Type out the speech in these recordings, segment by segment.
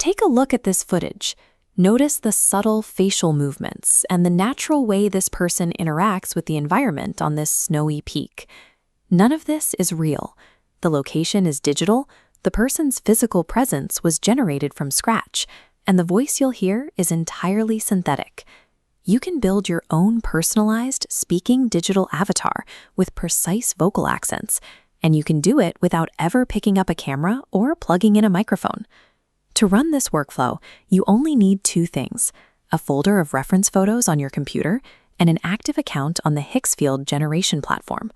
Take a look at this footage. Notice the subtle facial movements and the natural way this person interacts with the environment on this snowy peak. None of this is real. The location is digital, the person's physical presence was generated from scratch, and the voice you'll hear is entirely synthetic. You can build your own personalized, speaking digital avatar with precise vocal accents, and you can do it without ever picking up a camera or plugging in a microphone. To run this workflow, you only need two things: a folder of reference photos on your computer and an active account on the Hixfield generation platform.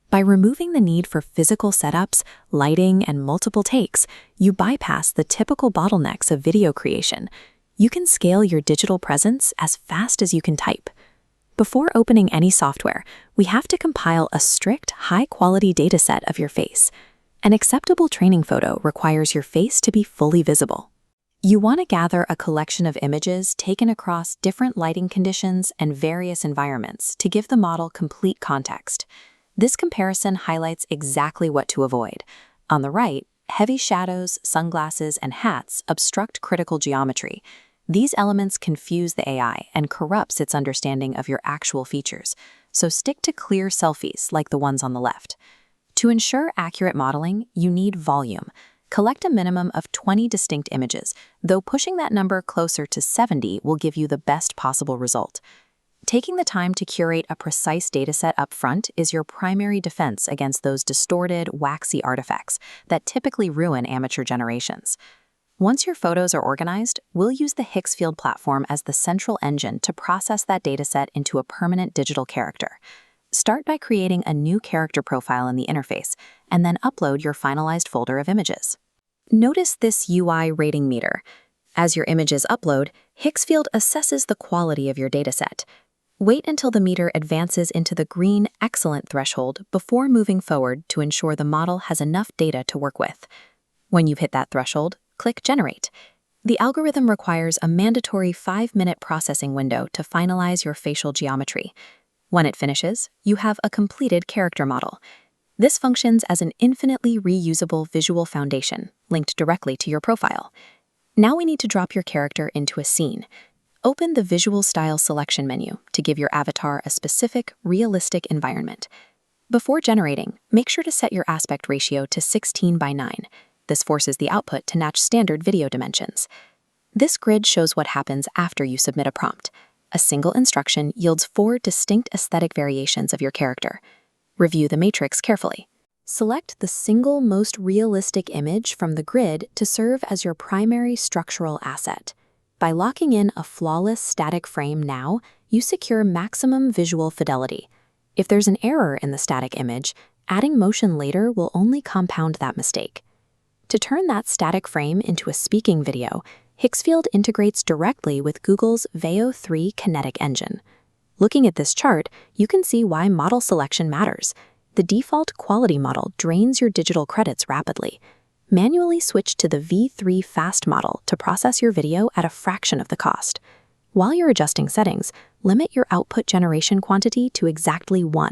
By removing the need for physical setups, lighting, and multiple takes, you bypass the typical bottlenecks of video creation. You can scale your digital presence as fast as you can type. Before opening any software, we have to compile a strict, high-quality dataset of your face. An acceptable training photo requires your face to be fully visible. You want to gather a collection of images taken across different lighting conditions and various environments to give the model complete context. This comparison highlights exactly what to avoid. On the right, heavy shadows, sunglasses, and hats obstruct critical geometry. These elements confuse the AI and corrupts its understanding of your actual features, so stick to clear selfies like the ones on the left. To ensure accurate modeling, you need volume. Collect a minimum of 20 distinct images, though pushing that number closer to 70 will give you the best possible result. Taking the time to curate a precise dataset up front is your primary defense against those distorted, waxy artifacts that typically ruin amateur generations. Once your photos are organized, we'll use the Hixfield platform as the central engine to process that dataset into a permanent digital character. Start by creating a new character profile in the interface, and then upload your finalized folder of images. Notice this UI rating meter. As your images upload, Hixfield assesses the quality of your dataset. Wait until the meter advances into the green excellent threshold before moving forward to ensure the model has enough data to work with. When you've hit that threshold, click Generate. The algorithm requires a mandatory 5-minute processing window to finalize your facial geometry. When it finishes, you have a completed character model. This functions as an infinitely reusable visual foundation linked directly to your profile. Now we need to drop your character into a scene. Open the Visual Style Selection menu to give your avatar a specific, realistic environment. Before generating, make sure to set your aspect ratio to 16:9. This forces the output to match standard video dimensions. This grid shows what happens after you submit a prompt. A single instruction yields 4 distinct aesthetic variations of your character. Review the matrix carefully. Select the single most realistic image from the grid to serve as your primary structural asset. By locking in a flawless static frame now, you secure maximum visual fidelity. If there's an error in the static image, adding motion later will only compound that mistake. To turn that static frame into a speaking video, Hixfield integrates directly with Google's Veo 3 kinetic engine. Looking at this chart, you can see why model selection matters. The default quality model drains your digital credits rapidly. Manually switch to the V3 Fast model to process your video at a fraction of the cost. While you're adjusting settings, limit your output generation quantity to exactly 1.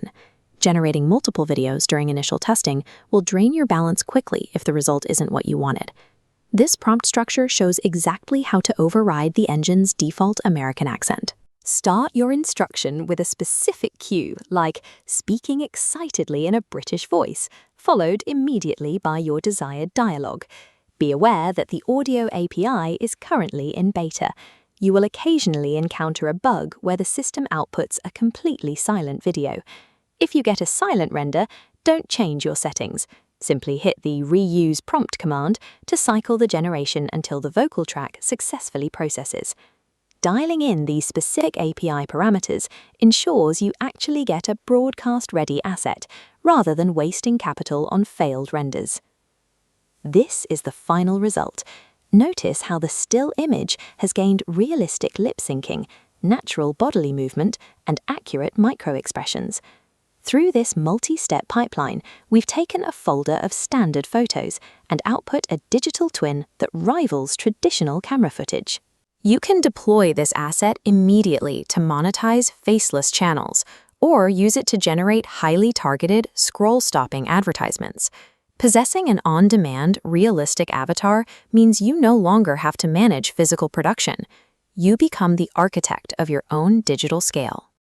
Generating multiple videos during initial testing will drain your balance quickly if the result isn't what you wanted. This prompt structure shows exactly how to override the engine's default American accent. Start your instruction with a specific cue, like speaking excitedly in a British voice, followed immediately by your desired dialogue. Be aware that the audio API is currently in beta. You will occasionally encounter a bug where the system outputs a completely silent video. If you get a silent render, don't change your settings. Simply hit the Reuse Prompt command to cycle the generation until the vocal track successfully processes. Dialing in these specific API parameters ensures you actually get a broadcast-ready asset, rather than wasting capital on failed renders. This is the final result. Notice how the still image has gained realistic lip syncing, natural bodily movement, and accurate micro-expressions. Through this multi-step pipeline, we've taken a folder of standard photos and output a digital twin that rivals traditional camera footage. You can deploy this asset immediately to monetize faceless channels, or use it to generate highly targeted, scroll-stopping advertisements. Possessing an on-demand, realistic avatar means you no longer have to manage physical production. You become the architect of your own digital scale.